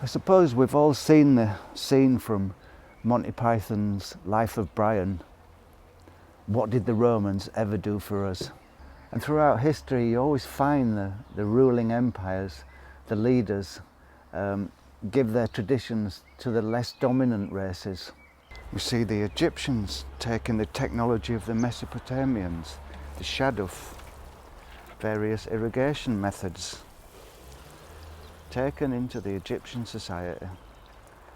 I suppose we've all seen the scene from Monty Python's Life of Brian. What did the Romans ever do for us? And throughout history you always find the ruling empires, the leaders, give their traditions to the less dominant races. We see the Egyptians taking the technology of the Mesopotamians, the shaduf, various irrigation methods, taken into the Egyptian society.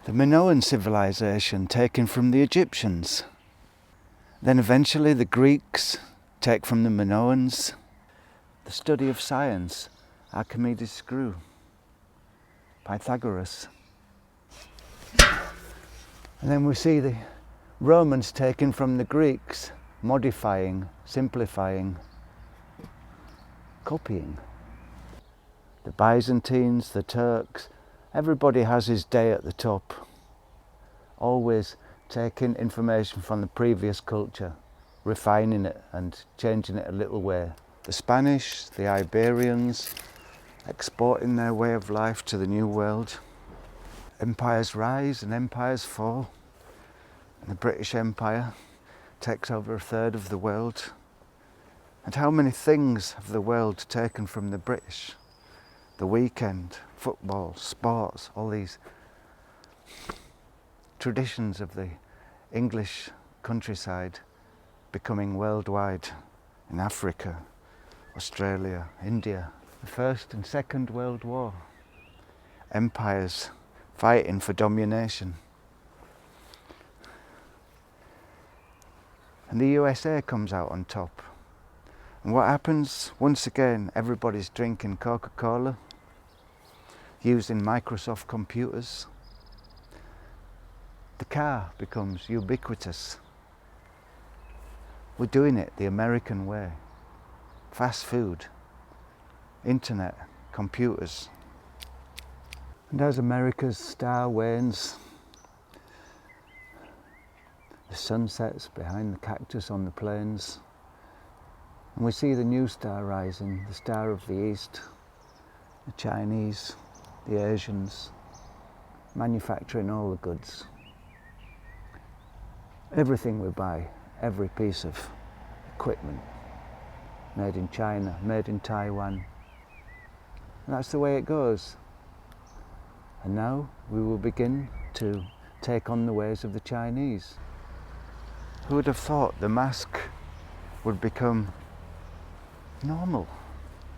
The Minoan civilization taken from the Egyptians. Then eventually the Greeks take from the Minoans. The study of science, Archimedes' screw, Pythagoras. And then we see the Romans taken from the Greeks, modifying, simplifying, copying. The Byzantines, the Turks, everybody has his day at the top, always taking information from the previous culture, refining it and changing it a little way. The Spanish, the Iberians, exporting their way of life to the New World. Empires rise and empires fall. The British Empire takes over a third of the world. And how many things have the world taken from the British? The weekend, football, sports, all these traditions of the English countryside becoming worldwide in Africa, Australia, India. The First and Second World War. Empires fighting for domination. And the USA comes out on top. And what happens? Once again, everybody's drinking Coca-Cola, using Microsoft computers. The car becomes ubiquitous. We're doing it the American way. Fast food, internet, computers. And as America's star wanes, the sun sets behind the cactus on the plains, and we see the new star rising, the star of the East, the Chinese, the Asians, manufacturing all the goods. Everything we buy, every piece of equipment, made in China, made in Taiwan. And that's the way it goes. And now we will begin to take on the ways of the Chinese. Who would have thought the mask would become normal?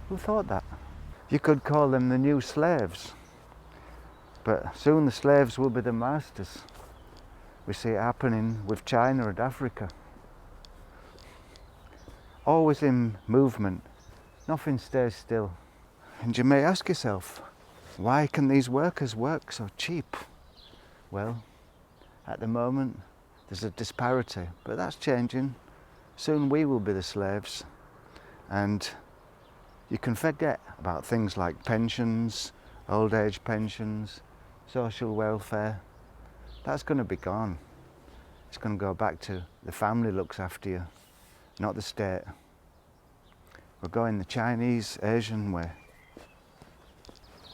Who thought that? You could call them the new slaves, but soon the slaves will be the masters. We see it happening with China and Africa. Always in movement, nothing stays still. And you may ask yourself, why can these workers work so cheap? Well, at the moment there's a disparity, but that's changing. Soon we will be the slaves, and you can forget about things like pensions, old age pensions, social welfare. That's going to be gone. It's going to go back to the family looks after you, not the state. We're going the Chinese, Asian way.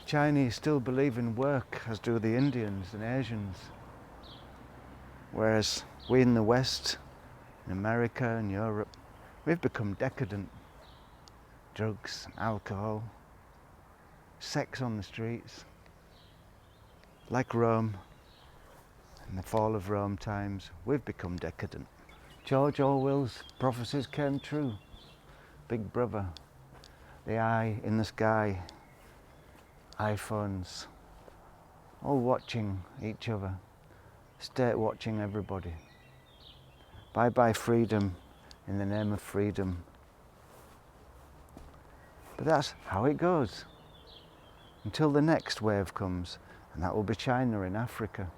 Chinese still believe in work, as do the Indians and Asians. Whereas we in the West, in America and Europe, we've become decadent. Drugs, alcohol, sex on the streets. Like Rome, in the fall of Rome times, we've become decadent. George Orwell's prophecies came true. Big Brother, the eye in the sky, iPhones, all watching each other, state watching everybody. Bye-bye freedom in the name of freedom. But that's how it goes, until the next wave comes, and that will be China in Africa.